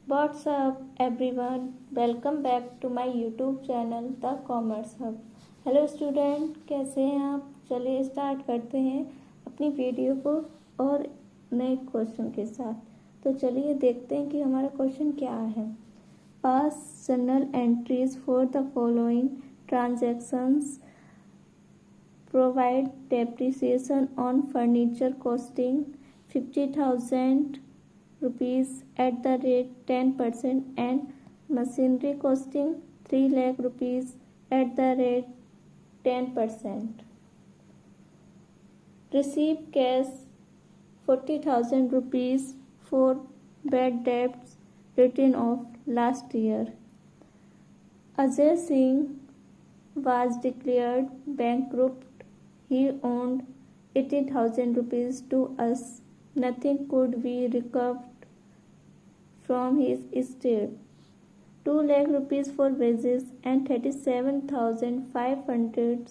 What's up everyone? Welcome back to my YouTube channel The Commerce Hub. Hello student, कैसे हैं आप? चलिए start करते हैं अपनी वीडियो को और नए क्वेश्चन के साथ। तो चलिए देखते हैं कि हमारा क्वेश्चन क्या है। पास journal entries for the following transactions provide depreciation on furniture costing 50,000 rupees at the rate 10% and machinery costing 3 lakh rupees at the rate 10%. Receive cash 40,000 rupees for bad debts written off last year. Ajay Singh was declared bankrupt. He owed 80,000 rupees to us. Nothing could be recovered from his estate. 2 lakh rupees for wages and 37,500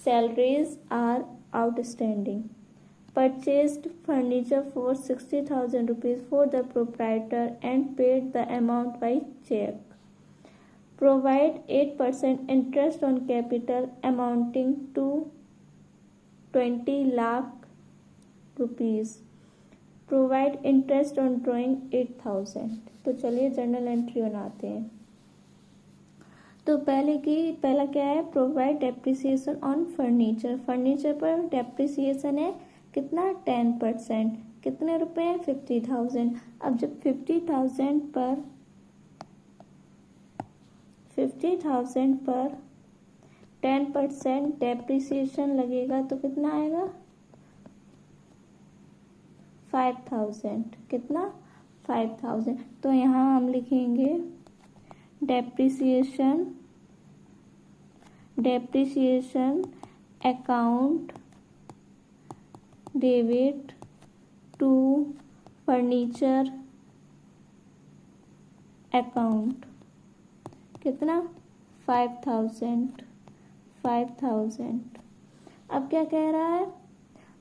salaries are outstanding. Purchased furniture for 60,000 rupees for the proprietor and paid the amount by check. Provide 8% interest on capital amounting to 20 lakh rupees. Provide interest on drawing 8,000. तो चलिए journal entry बनाते हैं। तो पहला क्या है? Provide depreciation on furniture. Furniture पर depreciation है कितना? 10%। कितने रुपए हैं? 50,000। अब जब 50,000 पर 10% डेप्रिसिएशन लगेगा तो कितना आएगा? 5,000। कितना? 5,000। तो यहाँ हम लिखेंगे depreciation account debit to furniture account. कितना? 5,000। अब क्या कह रहा है?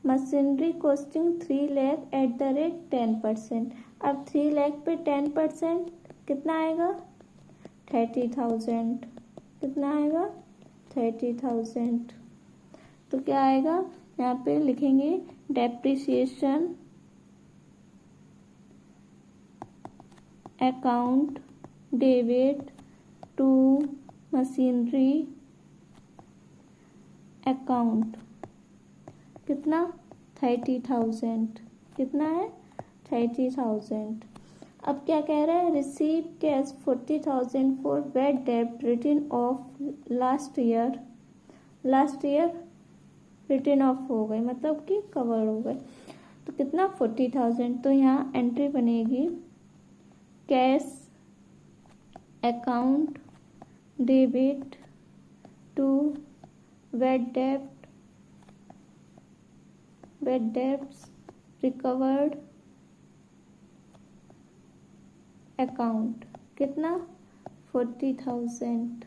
Machinery costing 3 lakh at the rate 10%। अब 3 लाख पे 10% कितना आएगा? 30,000। कितना आएगा? 30,000। तो क्या आएगा? यहाँ पे लिखेंगे depreciation account debit to machinery account. कितना? 30,000। कितना है? 30,000। अब क्या कह रहा है? रिसीव कैश 40,000 फॉर बैड डेब्ट written off last year written off हो गए, मतलब कि कवर हो गए। तो कितना? 40,000। तो यहाँ एंट्री बनेगी cash account debit to bad debts recovered account. कितना? 40,000।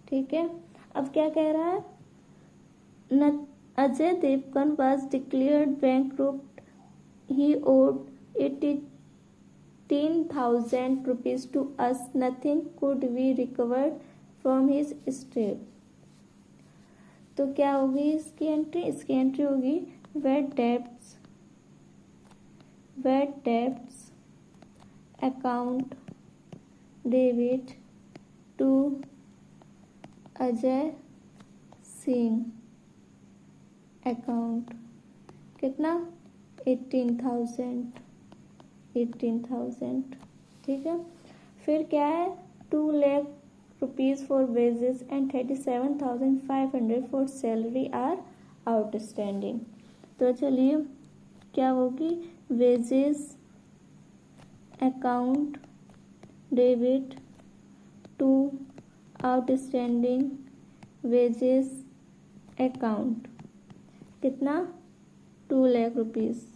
ठीक है। अब क्या कह रहा है? Ajay Devgan was declared bankrupt. He owed 18,000 rupees to us. Nothing could be recovered from his estate. तो क्या होगी इसकी एंट्री? इसकी एंट्री होगी bad debts account debit to Ajay Singh account. कितना? 18,000। ठीक है। फिर क्या है? 2 lakh rupees for wages and 37,500 for salary are outstanding. तो चलिए क्या होगी? Wages account debit to outstanding wages account. कितना? 2 लाख रुपीज।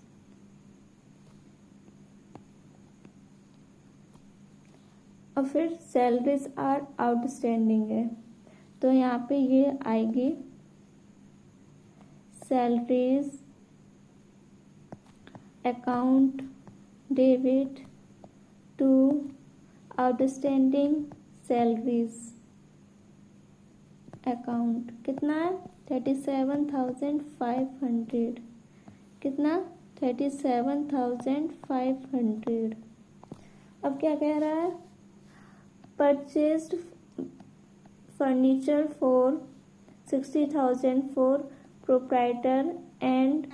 और फिर सैलरीज आर आउटस्टैंडिंग है, तो यहाँ पे ये आएगी salaries account debit to outstanding salaries account. कितना है? 37,500। कितना? 37,500। अब क्या कह रहा है? Purchased furniture for 60,000 for proprietor and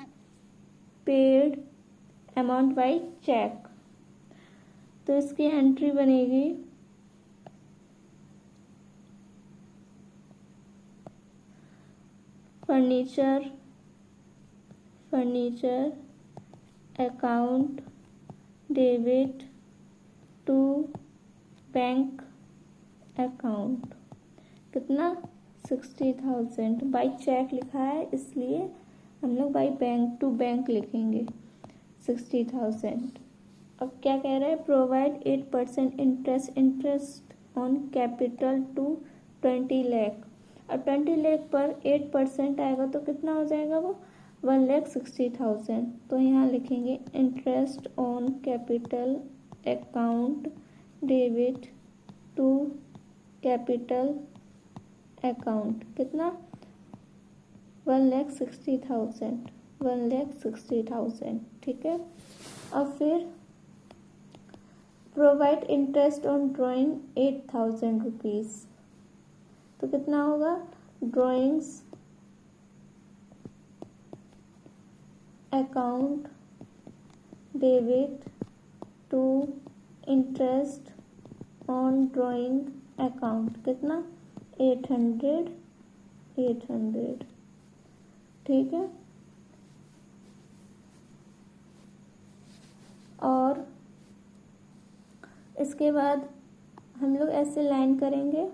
paid amount by cheque. तो इसकी एंट्री बनेगी furniture account debit to bank account. कितना? 60,000। बाई चेक लिखा है इसलिए हम लोग बाई बैंक टू बैंक लिखेंगे 60,000। अब क्या कह रहे हैं? Provide 8% interest on capital to 20 lakh. अब 20 लाख पर 8% आएगा तो कितना हो जाएगा? वो 1,60,000। तो यहाँ लिखेंगे interest on capital account debit to capital account. कितना? 1,60,000। ठीक है। अब फिर provide interest on drawing 8,000 rupees. तो कितना होगा? Drawings account debit to interest on drawing account. कितना? 800। ठीक है। और इसके बाद हम लोग ऐसे लाइन करेंगे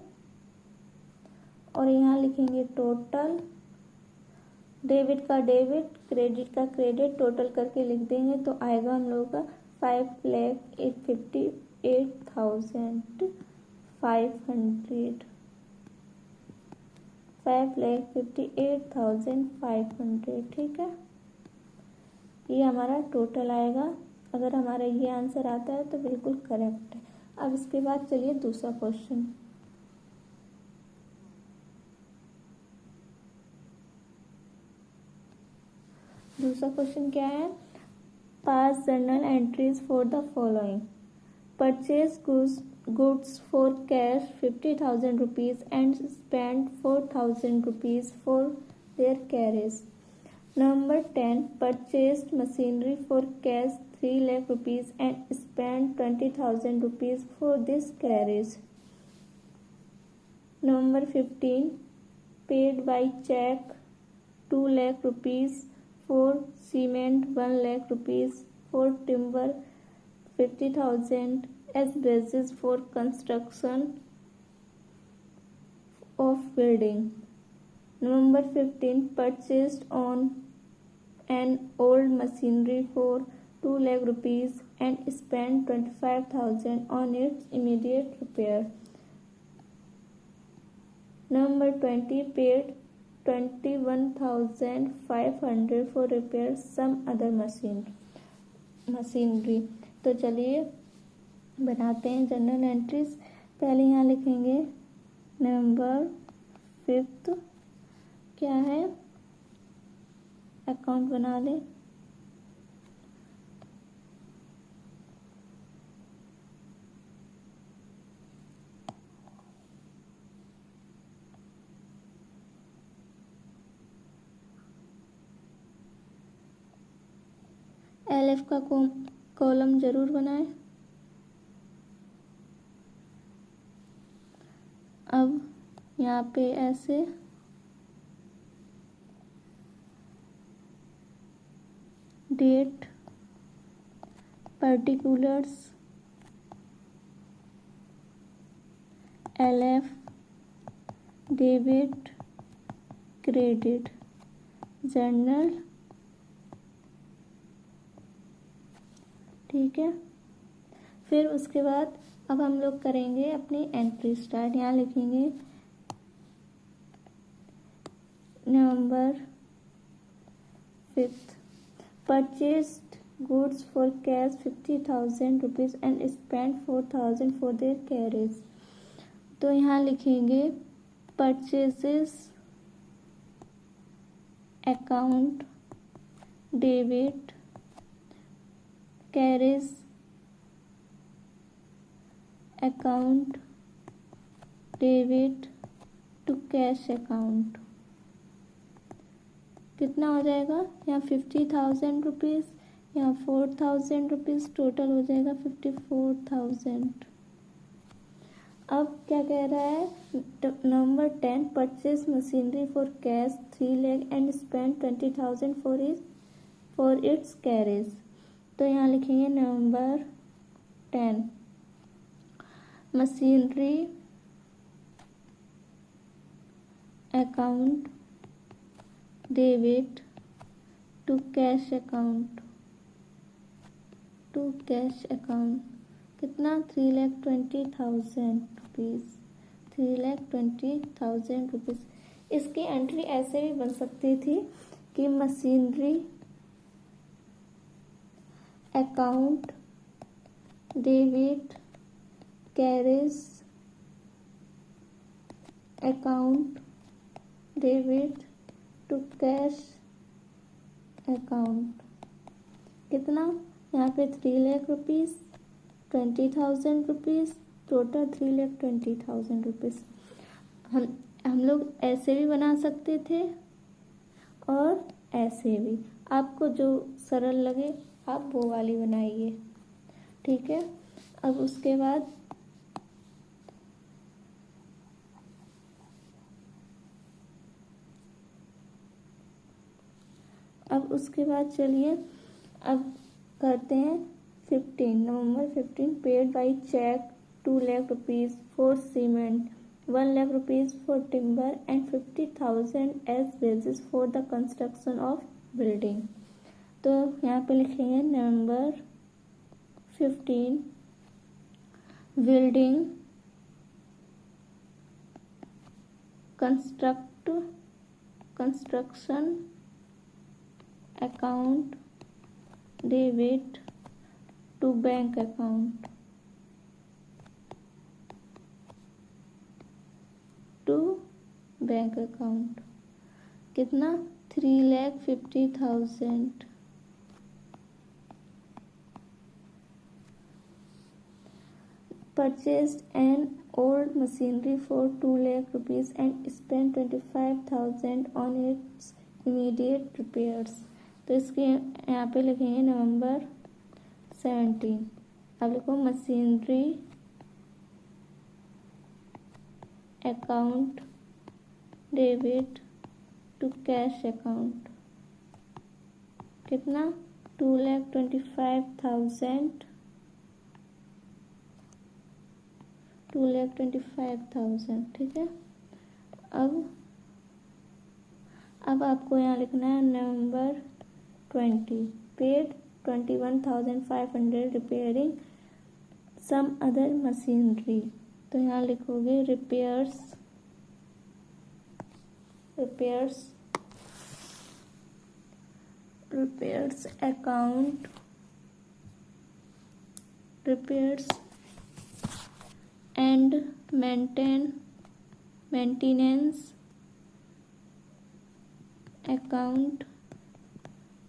और यहाँ लिखेंगे टोटल। डेबिट का डेबिट, क्रेडिट का क्रेडिट, टोटल करके लिख देंगे तो आएगा हम लोगों का 5,58,500। 5,58,500। ठीक है। ये हमारा टोटल आएगा। अगर हमारा ये आंसर आता है तो बिल्कुल करेक्ट है। अब इसके बाद चलिए दूसरा क्वेश्चन। दूसरा क्वेश्चन क्या है? पास journal entries for the following. Purchase goods for cash 50,000 rupees and spend 4,000 rupees for their carriage. Number 10. Purchased machinery for cash 3 lakh rupees and spent 20,000 rupees for this carriage. Number 15. Paid by check 2 lakh rupees for cement, 1 lakh rupees for timber, 50,000 as basis for construction of building. Number 15. Purchased on an old machinery for 2 lakh rupees and spent 25,000 on its immediate repair. Number 20. Paid 21,500 for repair some other machinery. तो चलिए बनाते हैं general entries. पहले यहाँ लिखेंगे number 5 क्या है? Account बना लें। LF का कॉलम जरूर बनाएं। अब यहाँ पे ऐसे date, particulars, LF, debit, credit, journal. ठीक है। फिर उसके बाद अब हम लोग करेंगे अपनी एंट्री स्टार्ट। यहाँ लिखेंगे नवंबर 5 purchased goods for cash 50,000 rupees and spent 4,000 for their carriage. तो यहाँ लिखेंगे purchases account debit carriage account debit to cash account. कितना हो जाएगा? यहाँ 50,000 रुपीज़, यहाँ 4,000 रुपीज़, टोटल हो जाएगा 54,000. अब क्या कह रहा है? Number 10, purchase machinery for cash 3 lakh and spend 20,000 for its carriage. तो यहाँ लिखेंगे number 10, machinery account debit to cash account कितना? 3,20,000 रुपीज़. 3,20,000 रुपीज़. इसकी एंट्री ऐसे भी बन सकती थी कि machinery account debit carriage account debit to cash account. कितना? यहाँ पे 3 lakh rupees, 20,000 rupees, total 3,20,000 rupees. हम लोग ऐसे भी बना सकते थे और ऐसे भी. आपको जो सरल लगे आप वो वाली बनाइए. ठीक है. अब उसके बाद चलिए अब करते हैं 15. November 15, paid by cheque 2 lakh rupees for cement, 1 lakh rupees for timber and 50,000 as wages for the construction of building. तो यहाँ पे लिखेंगे November 15, building construction account debit to bank account कितना? 3,50,000. Purchased an old machinery for 2 lakh rupees and spent 25,000 on its immediate repairs. तो इसके यहाँ पे लिखेंगे नवंबर 17. अब लिखो machinery account debit to cash account. कितना? 2,25,000. 2,25,000. ठीक है. अब आपको यहाँ लिखना है November 20, paid 21,500 repairing some other machinery. तो यहाँ लिखोगे repairs account repairs and maintenance account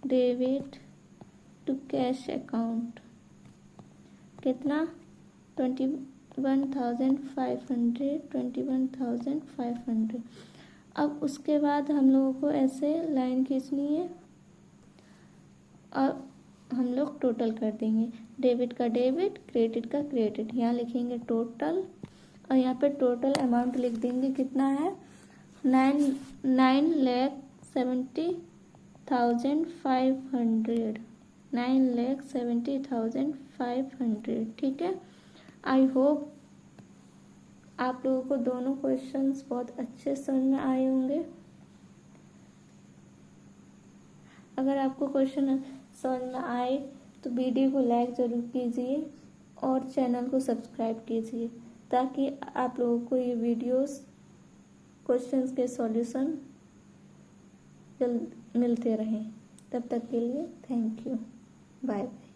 debit to cash account. कितना? 21,500. अब उसके बाद हम लोगों को ऐसे लाइन खींचनी है और हम लोग टोटल कर देंगे. डेबिट का डेबिट, क्रेडिट का क्रेडिट. यहाँ लिखेंगे टोटल और यहाँ पे टोटल अमाउंट लिख देंगे. कितना है? 9,70,500. 9,70,500. ठीक है. आई होप आप लोगों को दोनों क्वेश्चंस बहुत अच्छे समझ में आए होंगे. अगर आपको क्वेश्चन समझ में आए तो वीडियो को लाइक ज़रूर कीजिए और चैनल को सब्सक्राइब कीजिए ताकि आप लोगों को ये वीडियोस क्वेश्चंस के सॉल्यूशन जल्द मिलते रहें. तब तक के लिए थैंक यू. Bye.